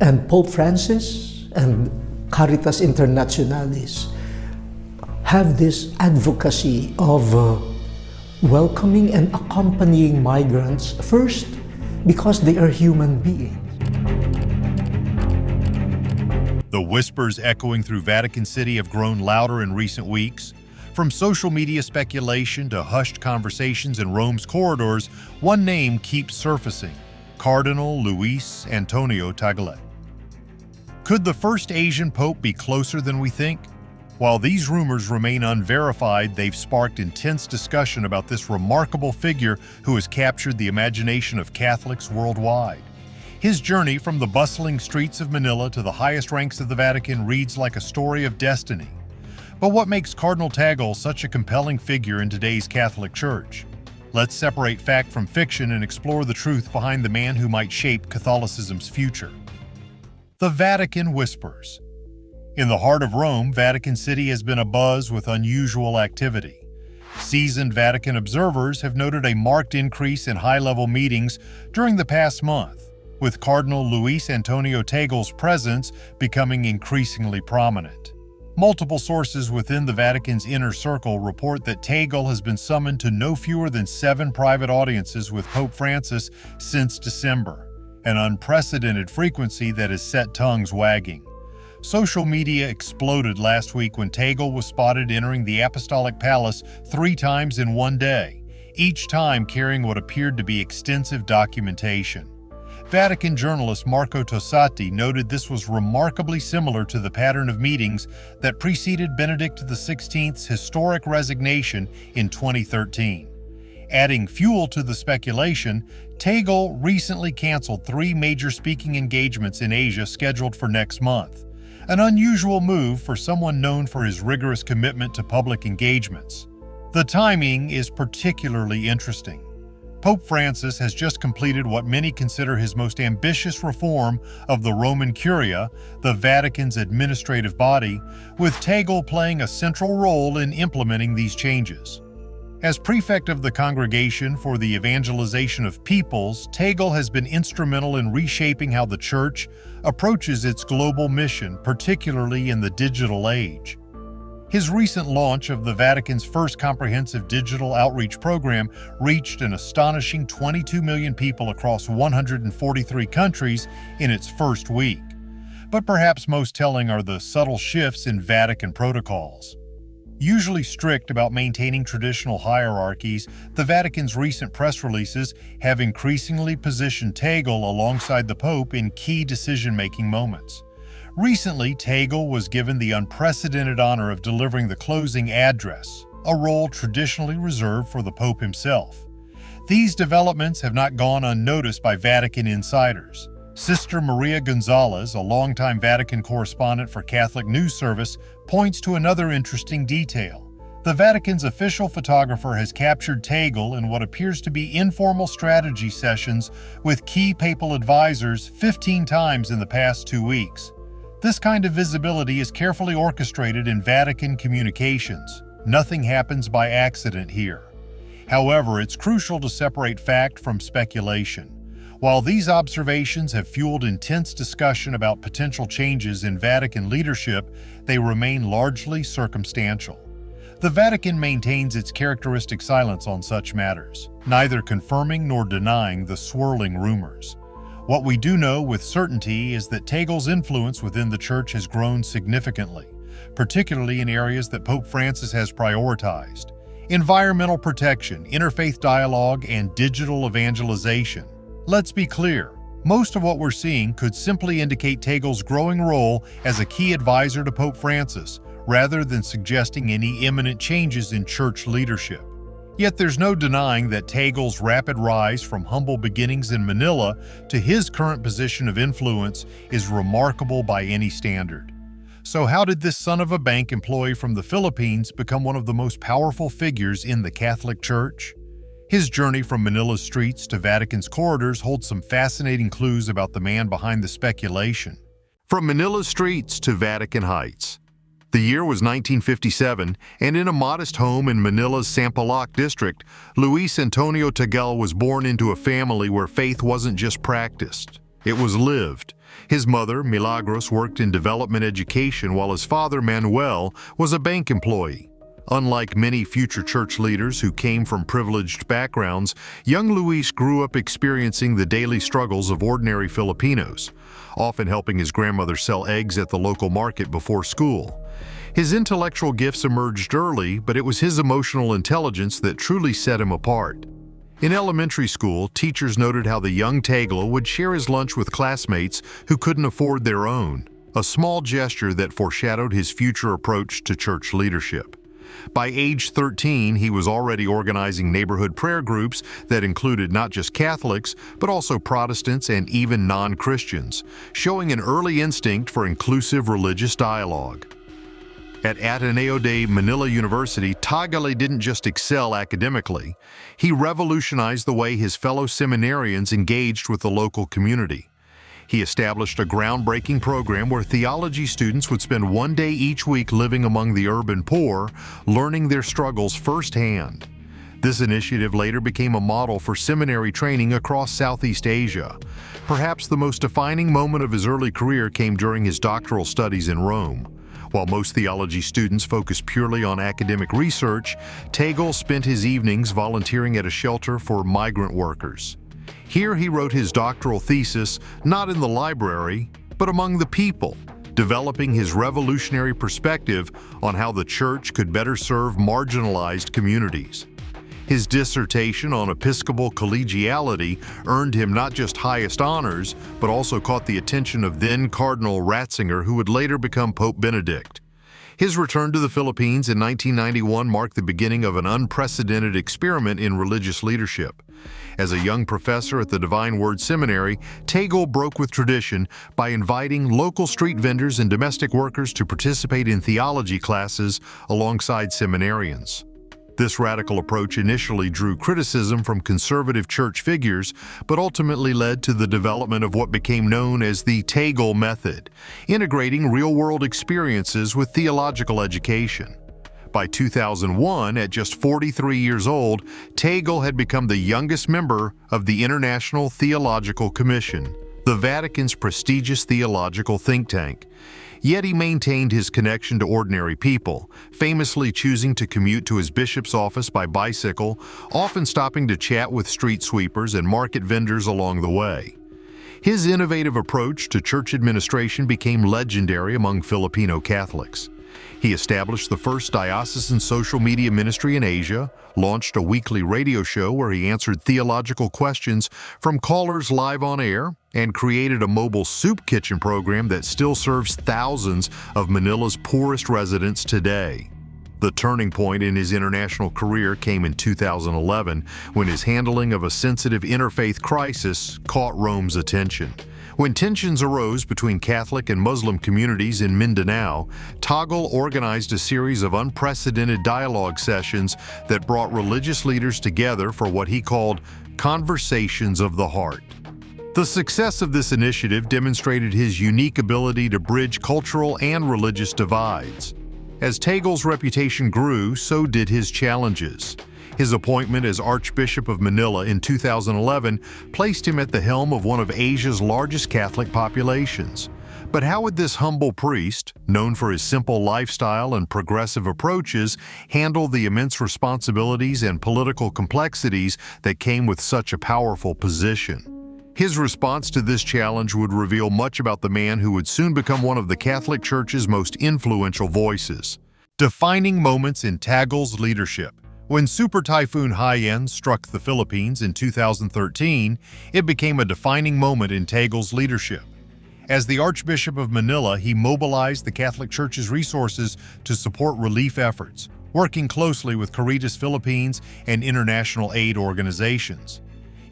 And Pope Francis and Caritas Internationalis have this advocacy of welcoming and accompanying migrants, first because they are human beings. The whispers echoing through Vatican City have grown louder in recent weeks. From social media speculation to hushed conversations in Rome's corridors, one name keeps surfacing: Cardinal Luis Antonio Tagle. Could the first Asian pope be closer than we think? While these rumors remain unverified, they've sparked intense discussion about this remarkable figure who has captured the imagination of Catholics worldwide. His journey from the bustling streets of Manila to the highest ranks of the Vatican reads like a story of destiny. But what makes Cardinal Tagle such a compelling figure in today's Catholic Church? Let's separate fact from fiction and explore the truth behind the man who might shape Catholicism's future. The Vatican Whispers. In the heart of Rome, Vatican City has been abuzz with unusual activity. Seasoned Vatican observers have noted a marked increase in high-level meetings during the past month, with Cardinal Luis Antonio Tagle's presence becoming increasingly prominent. Multiple sources within the Vatican's inner circle report that Tagle has been summoned to no fewer than 7 private audiences with Pope Francis since December, an unprecedented frequency that has set tongues wagging. Social media exploded last week when Tagle was spotted entering the Apostolic Palace 3 times in one day, each time carrying what appeared to be extensive documentation. Vatican journalist Marco Tossati noted this was remarkably similar to the pattern of meetings that preceded Benedict XVI's historic resignation in 2013. Adding fuel to the speculation, Tagle recently canceled 3 major speaking engagements in Asia scheduled for next month, an unusual move for someone known for his rigorous commitment to public engagements. The timing is particularly interesting. Pope Francis has just completed what many consider his most ambitious reform of the Roman Curia, the Vatican's administrative body, with Tagle playing a central role in implementing these changes. As prefect of the Congregation for the Evangelization of Peoples, Tagle has been instrumental in reshaping how the Church approaches its global mission, particularly in the digital age. His recent launch of the Vatican's first comprehensive digital outreach program reached an astonishing 22 million people across 143 countries in its first week. But perhaps most telling are the subtle shifts in Vatican protocols. Usually strict about maintaining traditional hierarchies, the Vatican's recent press releases have increasingly positioned Tagle alongside the Pope in key decision-making moments. Recently, Tagle was given the unprecedented honor of delivering the closing address, a role traditionally reserved for the Pope himself. These developments have not gone unnoticed by Vatican insiders. Sister Maria Gonzalez, a longtime Vatican correspondent for Catholic News Service, points to another interesting detail. The Vatican's official photographer has captured Tagle in what appears to be informal strategy sessions with key papal advisors 15 times in the past 2 weeks. This kind of visibility is carefully orchestrated in Vatican communications. Nothing happens by accident here. However, it's crucial to separate fact from speculation. While these observations have fueled intense discussion about potential changes in Vatican leadership, they remain largely circumstantial. The Vatican maintains its characteristic silence on such matters, neither confirming nor denying the swirling rumors. What we do know with certainty is that Tagle's influence within the Church has grown significantly, particularly in areas that Pope Francis has prioritized: environmental protection, interfaith dialogue, and digital evangelization. Let's be clear, most of what we're seeing could simply indicate Tagle's growing role as a key advisor to Pope Francis, rather than suggesting any imminent changes in Church leadership. Yet there's no denying that Tagle's rapid rise from humble beginnings in Manila to his current position of influence is remarkable by any standard. So how did this son of a bank employee from the Philippines become one of the most powerful figures in the Catholic Church? His journey from Manila's streets to Vatican's corridors holds some fascinating clues about the man behind the speculation. From Manila's streets to Vatican heights. The year was 1957, and in a modest home in Manila's Sampaloc district, Luis Antonio Tagle was born into a family where faith wasn't just practiced. It was lived. His mother, Milagros, worked in development education while his father, Manuel, was a bank employee. Unlike many future church leaders who came from privileged backgrounds, young Luis grew up experiencing the daily struggles of ordinary Filipinos, often helping his grandmother sell eggs at the local market before school. His intellectual gifts emerged early, but it was his emotional intelligence that truly set him apart. In elementary school, teachers noted how the young Tagle would share his lunch with classmates who couldn't afford their own, a small gesture that foreshadowed his future approach to church leadership. By age 13, he was already organizing neighborhood prayer groups that included not just Catholics, but also Protestants and even non-Christians, showing an early instinct for inclusive religious dialogue. At Ateneo de Manila University, Tagle didn't just excel academically. He revolutionized the way his fellow seminarians engaged with the local community. He established a groundbreaking program where theology students would spend one day each week living among the urban poor, learning their struggles firsthand. This initiative later became a model for seminary training across Southeast Asia. Perhaps the most defining moment of his early career came during his doctoral studies in Rome. While most theology students focused purely on academic research, Tagle spent his evenings volunteering at a shelter for migrant workers. Here he wrote his doctoral thesis not in the library, but among the people, developing his revolutionary perspective on how the church could better serve marginalized communities. His dissertation on Episcopal collegiality earned him not just highest honors, but also caught the attention of then Cardinal Ratzinger, who would later become Pope Benedict. His return to the Philippines in 1991 marked the beginning of an unprecedented experiment in religious leadership. As a young professor at the Divine Word Seminary, Tagle broke with tradition by inviting local street vendors and domestic workers to participate in theology classes alongside seminarians. This radical approach initially drew criticism from conservative church figures, but ultimately led to the development of what became known as the Tagle method, integrating real-world experiences with theological education. By 2001, at just 43 years old, Tagle had become the youngest member of the International Theological Commission, the Vatican's prestigious theological think tank. Yet he maintained his connection to ordinary people, famously choosing to commute to his bishop's office by bicycle, often stopping to chat with street sweepers and market vendors along the way. His innovative approach to church administration became legendary among Filipino Catholics. He established the first diocesan social media ministry in Asia, launched a weekly radio show where he answered theological questions from callers live on air, and created a mobile soup kitchen program that still serves thousands of Manila's poorest residents today. The turning point in his international career came in 2011 when his handling of a sensitive interfaith crisis caught Rome's attention. When tensions arose between Catholic and Muslim communities in Mindanao, Tagle organized a series of unprecedented dialogue sessions that brought religious leaders together for what he called conversations of the heart. The success of this initiative demonstrated his unique ability to bridge cultural and religious divides. As Tagle's reputation grew, so did his challenges. His appointment as Archbishop of Manila in 2011 placed him at the helm of one of Asia's largest Catholic populations. But how would this humble priest, known for his simple lifestyle and progressive approaches, handle the immense responsibilities and political complexities that came with such a powerful position? His response to this challenge would reveal much about the man who would soon become one of the Catholic Church's most influential voices. Defining moments in Tagle's leadership. When Super Typhoon Haiyan struck the Philippines in 2013, it became a defining moment in Tagle's leadership. As the Archbishop of Manila, he mobilized the Catholic Church's resources to support relief efforts, working closely with Caritas Philippines and international aid organizations.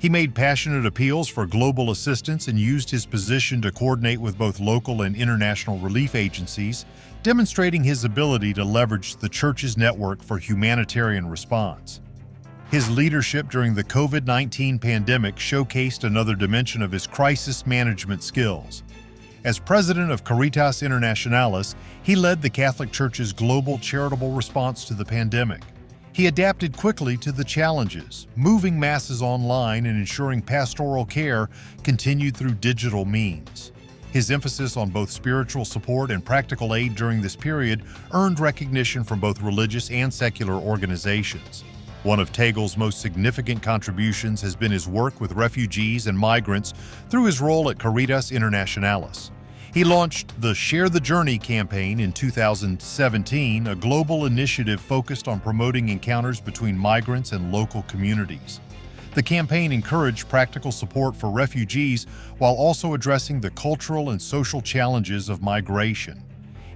He made passionate appeals for global assistance and used his position to coordinate with both local and international relief agencies, demonstrating his ability to leverage the Church's network for humanitarian response. His leadership during the COVID-19 pandemic showcased another dimension of his crisis management skills. As president of Caritas Internationalis, he led the Catholic Church's global charitable response to the pandemic. He adapted quickly to the challenges, moving masses online and ensuring pastoral care continued through digital means. His emphasis on both spiritual support and practical aid during this period earned recognition from both religious and secular organizations. One of Tagle's most significant contributions has been his work with refugees and migrants through his role at Caritas Internationalis. He launched the Share the Journey campaign in 2017, a global initiative focused on promoting encounters between migrants and local communities. The campaign encouraged practical support for refugees while also addressing the cultural and social challenges of migration.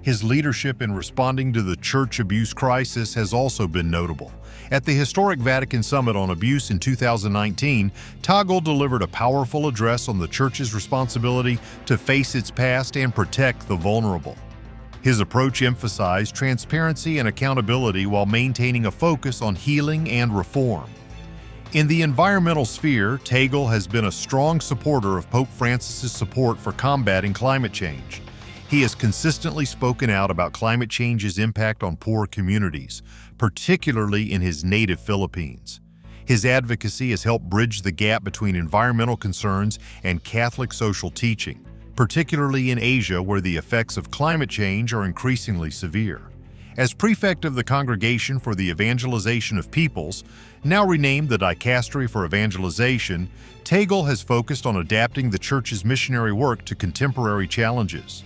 His leadership in responding to the church abuse crisis has also been notable. At the historic Vatican Summit on Abuse in 2019, Tagle delivered a powerful address on the church's responsibility to face its past and protect the vulnerable. His approach emphasized transparency and accountability while maintaining a focus on healing and reform. In the environmental sphere, Tagle has been a strong supporter of Pope Francis's support for combating climate change. He has consistently spoken out about climate change's impact on poor communities, particularly in his native Philippines. His advocacy has helped bridge the gap between environmental concerns and Catholic social teaching, particularly in Asia where the effects of climate change are increasingly severe. As prefect of the Congregation for the Evangelization of Peoples, now renamed the Dicastery for Evangelization, Tagle has focused on adapting the Church's missionary work to contemporary challenges.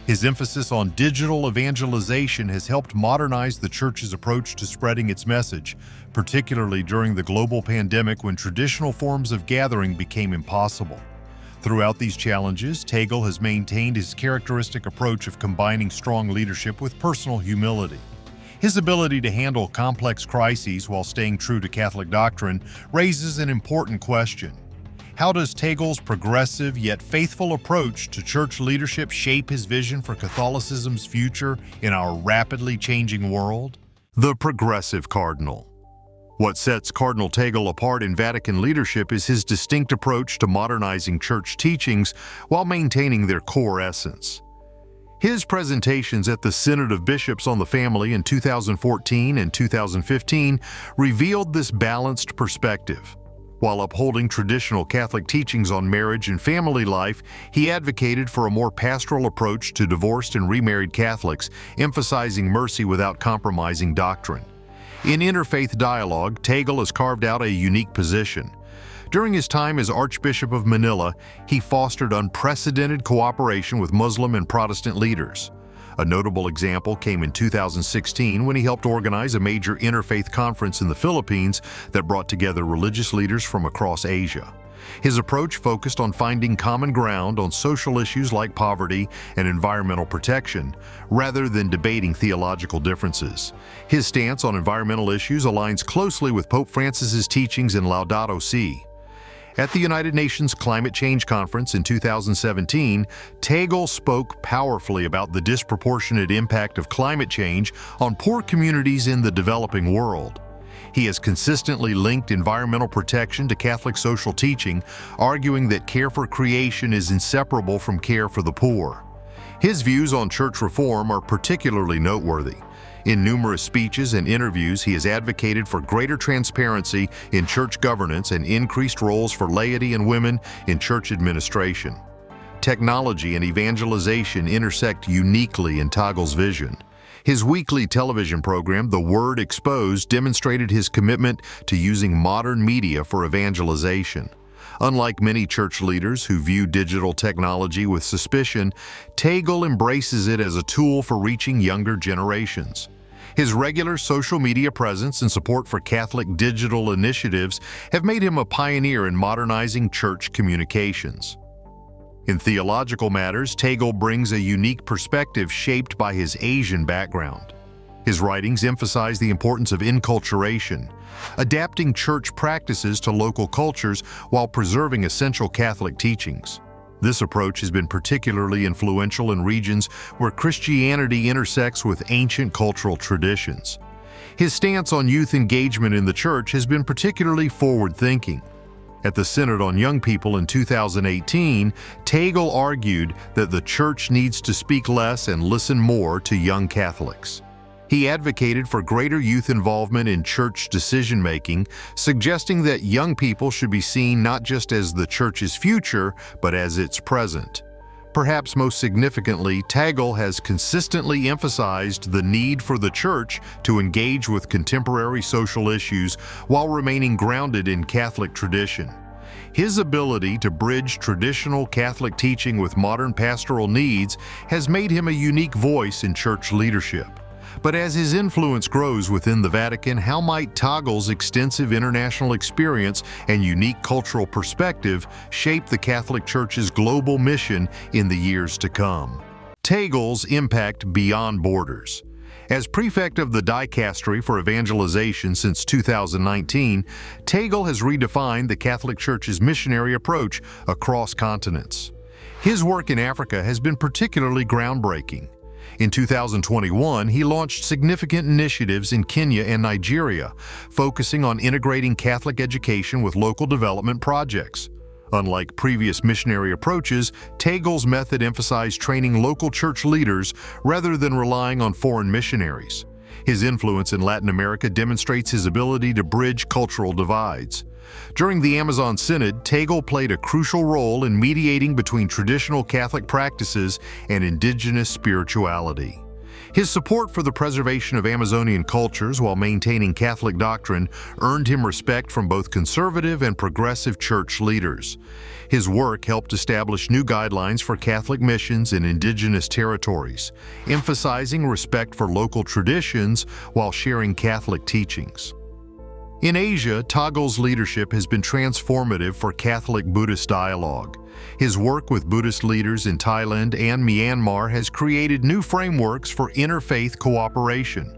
His emphasis on digital evangelization has helped modernize the Church's approach to spreading its message, particularly during the global pandemic when traditional forms of gathering became impossible. Throughout these challenges, Tagle has maintained his characteristic approach of combining strong leadership with personal humility. His ability to handle complex crises while staying true to Catholic doctrine raises an important question. How does Tagle's progressive yet faithful approach to church leadership shape his vision for Catholicism's future in our rapidly changing world? The Progressive Cardinal. What sets Cardinal Tagle apart in Vatican leadership is his distinct approach to modernizing church teachings while maintaining their core essence. His presentations at the Synod of Bishops on the Family in 2014 and 2015 revealed this balanced perspective. While upholding traditional Catholic teachings on marriage and family life, he advocated for a more pastoral approach to divorced and remarried Catholics, emphasizing mercy without compromising doctrine. In interfaith dialogue, Tagle has carved out a unique position. During his time as Archbishop of Manila, he fostered unprecedented cooperation with Muslim and Protestant leaders. A notable example came in 2016 when he helped organize a major interfaith conference in the Philippines that brought together religious leaders from across Asia. His approach focused on finding common ground on social issues like poverty and environmental protection, rather than debating theological differences. His stance on environmental issues aligns closely with Pope Francis's teachings in Laudato Si. At the United Nations Climate Change Conference in 2017, Tagle spoke powerfully about the disproportionate impact of climate change on poor communities in the developing world. He has consistently linked environmental protection to Catholic social teaching, arguing that care for creation is inseparable from care for the poor. His views on church reform are particularly noteworthy. In numerous speeches and interviews, he has advocated for greater transparency in church governance and increased roles for laity and women in church administration. Technology and evangelization intersect uniquely in Tagle's vision. His weekly television program, The Word Exposed, demonstrated his commitment to using modern media for evangelization. Unlike many church leaders who view digital technology with suspicion, Tagle embraces it as a tool for reaching younger generations. His regular social media presence and support for Catholic digital initiatives have made him a pioneer in modernizing church communications. In theological matters, Tagle brings a unique perspective shaped by his Asian background. His writings emphasize the importance of inculturation, adapting church practices to local cultures while preserving essential Catholic teachings. This approach has been particularly influential in regions where Christianity intersects with ancient cultural traditions. His stance on youth engagement in the church has been particularly forward-thinking. At the Synod on Young People in 2018, Tagle argued that the Church needs to speak less and listen more to young Catholics. He advocated for greater youth involvement in church decision-making, suggesting that young people should be seen not just as the church's future, but as its present. Perhaps most significantly, Tagle has consistently emphasized the need for the church to engage with contemporary social issues while remaining grounded in Catholic tradition. His ability to bridge traditional Catholic teaching with modern pastoral needs has made him a unique voice in church leadership. But as his influence grows within the Vatican, how might Tagle's extensive international experience and unique cultural perspective shape the Catholic Church's global mission in the years to come? Tagle's impact beyond borders. As prefect of the Dicastery for Evangelization since 2019, Tagle has redefined the Catholic Church's missionary approach across continents. His work in Africa has been particularly groundbreaking. In 2021, he launched significant initiatives in Kenya and Nigeria, focusing on integrating Catholic education with local development projects. Unlike previous missionary approaches, Tagle's method emphasized training local church leaders rather than relying on foreign missionaries. His influence in Latin America demonstrates his ability to bridge cultural divides. During the Amazon Synod, Tagle played a crucial role in mediating between traditional Catholic practices and indigenous spirituality. His support for the preservation of Amazonian cultures while maintaining Catholic doctrine earned him respect from both conservative and progressive church leaders. His work helped establish new guidelines for Catholic missions in indigenous territories, emphasizing respect for local traditions while sharing Catholic teachings. In Asia, Tagle's leadership has been transformative for Catholic-Buddhist dialogue. His work with Buddhist leaders in Thailand and Myanmar has created new frameworks for interfaith cooperation.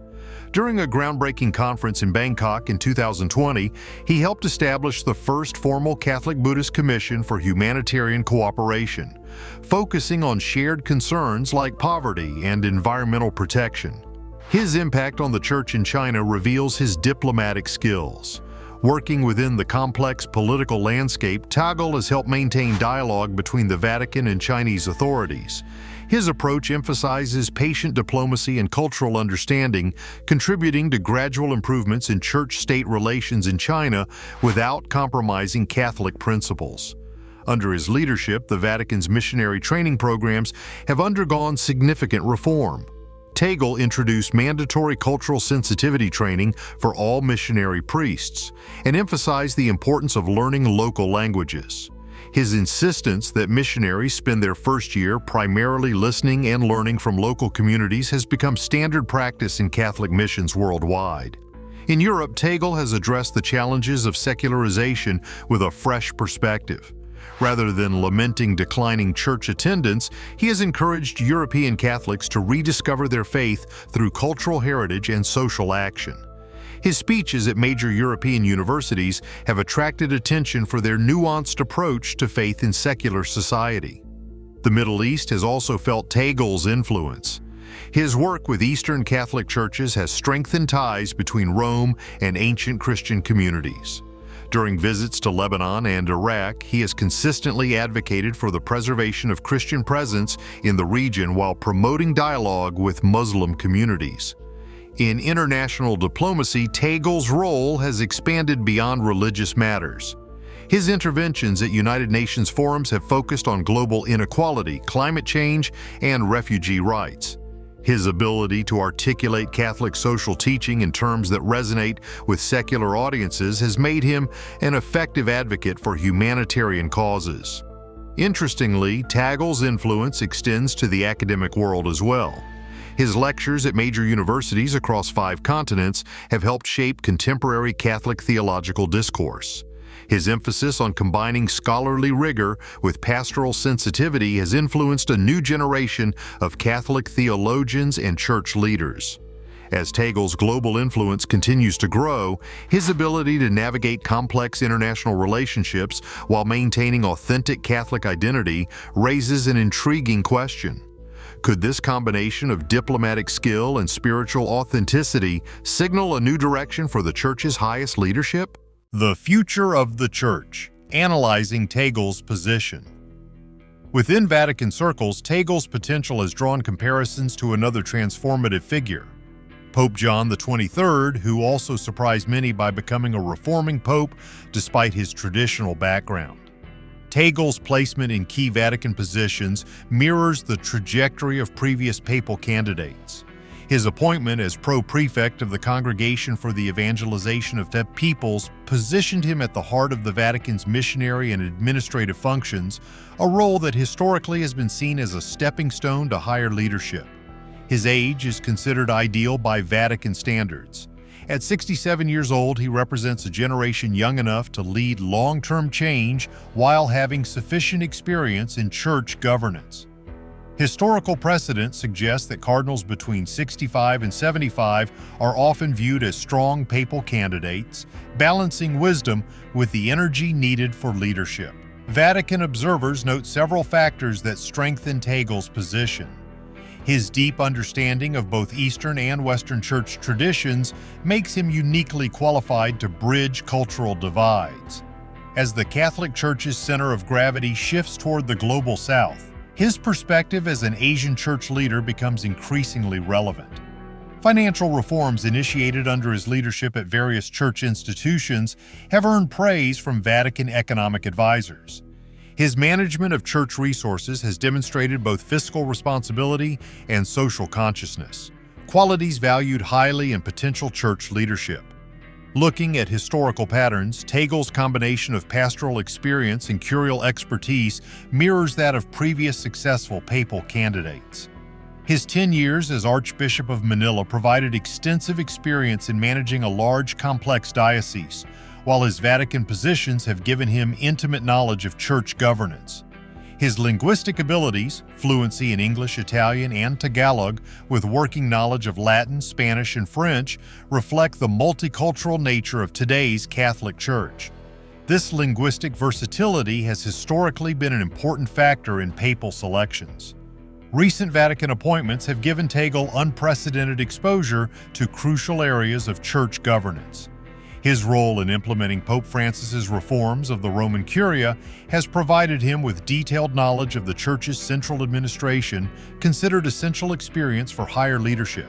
During a groundbreaking conference in Bangkok in 2020, he helped establish the first formal Catholic Buddhist Commission for Humanitarian Cooperation, focusing on shared concerns like poverty and environmental protection. His impact on the Church in China reveals his diplomatic skills. Working within the complex political landscape, Tagle has helped maintain dialogue between the Vatican and Chinese authorities. His approach emphasizes patient diplomacy and cultural understanding, contributing to gradual improvements in church-state relations in China without compromising Catholic principles. Under his leadership, the Vatican's missionary training programs have undergone significant reform. Tagle introduced mandatory cultural sensitivity training for all missionary priests and emphasized the importance of learning local languages. His insistence that missionaries spend their first year primarily listening and learning from local communities has become standard practice in Catholic missions worldwide. In Europe, Tagle has addressed the challenges of secularization with a fresh perspective. Rather than lamenting declining church attendance, he has encouraged European Catholics to rediscover their faith through cultural heritage and social action. His speeches at major European universities have attracted attention for their nuanced approach to faith in secular society. The Middle East has also felt Tagle's influence. His work with Eastern Catholic churches has strengthened ties between Rome and ancient Christian communities. During visits to Lebanon and Iraq, he has consistently advocated for the preservation of Christian presence in the region while promoting dialogue with Muslim communities. In international diplomacy, Tagle's role has expanded beyond religious matters. His interventions at United Nations forums have focused on global inequality, climate change, and refugee rights. His ability to articulate Catholic social teaching in terms that resonate with secular audiences has made him an effective advocate for humanitarian causes. Interestingly, Tagle's influence extends to the academic world as well. His lectures at major universities across 5 continents have helped shape contemporary Catholic theological discourse. His emphasis on combining scholarly rigor with pastoral sensitivity has influenced a new generation of Catholic theologians and church leaders. As Tagle's global influence continues to grow, his ability to navigate complex international relationships while maintaining authentic Catholic identity raises an intriguing question. Could this combination of diplomatic skill and spiritual authenticity signal a new direction for the Church's highest leadership? The future of the Church, analyzing Tagle's position. Within Vatican circles, Tagle's potential has drawn comparisons to another transformative figure, Pope John XXIII, who also surprised many by becoming a reforming pope despite his traditional background. Tagle's placement in key Vatican positions mirrors the trajectory of previous papal candidates. His appointment as pro-prefect of the Congregation for the Evangelization of Peoples positioned him at the heart of the Vatican's missionary and administrative functions, a role that historically has been seen as a stepping stone to higher leadership. His age is considered ideal by Vatican standards. At 67 years old, he represents a generation young enough to lead long-term change while having sufficient experience in church governance. Historical precedent suggests that cardinals between 65 and 75 are often viewed as strong papal candidates, balancing wisdom with the energy needed for leadership. Vatican observers note several factors that strengthen Tagle's position. His deep understanding of both Eastern and Western church traditions makes him uniquely qualified to bridge cultural divides. As the Catholic Church's center of gravity shifts toward the global South, his perspective as an Asian church leader becomes increasingly relevant. Financial reforms initiated under his leadership at various church institutions have earned praise from Vatican economic advisors. His management of church resources has demonstrated both fiscal responsibility and social consciousness, qualities valued highly in potential church leadership. Looking at historical patterns, Tagle's combination of pastoral experience and curial expertise mirrors that of previous successful papal candidates. His 10 years as Archbishop of Manila provided extensive experience in managing a large, complex diocese, while his Vatican positions have given him intimate knowledge of church governance. His linguistic abilities, fluency in English, Italian, and Tagalog, with working knowledge of Latin, Spanish, and French, reflect the multicultural nature of today's Catholic Church. This linguistic versatility has historically been an important factor in papal selections. Recent Vatican appointments have given Tagle unprecedented exposure to crucial areas of church governance. His role in implementing Pope Francis's reforms of the Roman Curia has provided him with detailed knowledge of the Church's central administration, considered essential experience for higher leadership.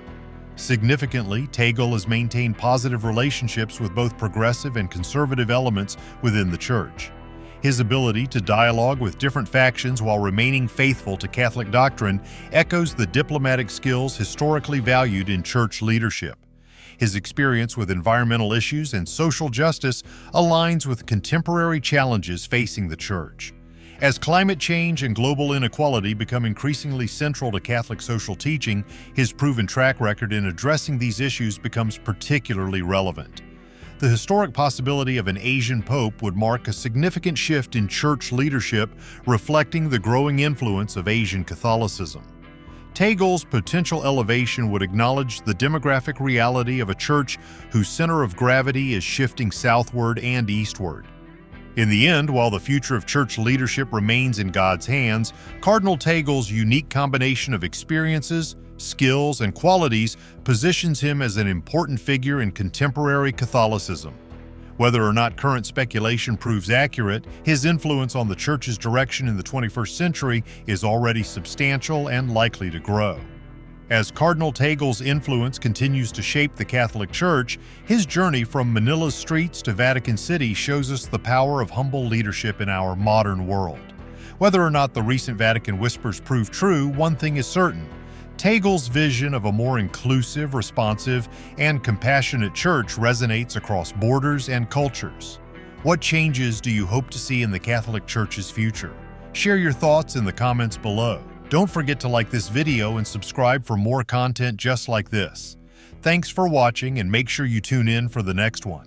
Significantly, Tagle has maintained positive relationships with both progressive and conservative elements within the Church. His ability to dialogue with different factions while remaining faithful to Catholic doctrine echoes the diplomatic skills historically valued in church leadership. His experience with environmental issues and social justice aligns with contemporary challenges facing the Church. As climate change and global inequality become increasingly central to Catholic social teaching, his proven track record in addressing these issues becomes particularly relevant. The historic possibility of an Asian pope would mark a significant shift in church leadership, reflecting the growing influence of Asian Catholicism. Tagle's potential elevation would acknowledge the demographic reality of a church whose center of gravity is shifting southward and eastward. In the end, while the future of church leadership remains in God's hands, Cardinal Tagle's unique combination of experiences, skills, and qualities positions him as an important figure in contemporary Catholicism. Whether or not current speculation proves accurate, his influence on the Church's direction in the 21st century is already substantial and likely to grow. As Cardinal Tagle's influence continues to shape the Catholic Church, his journey from Manila's streets to Vatican City shows us the power of humble leadership in our modern world. Whether or not the recent Vatican whispers prove true, one thing is certain: Tagle's vision of a more inclusive, responsive, and compassionate church resonates across borders and cultures. What changes do you hope to see in the Catholic Church's future? Share your thoughts in the comments below. Don't forget to like this video and subscribe for more content just like this. Thanks for watching, and make sure you tune in for the next one.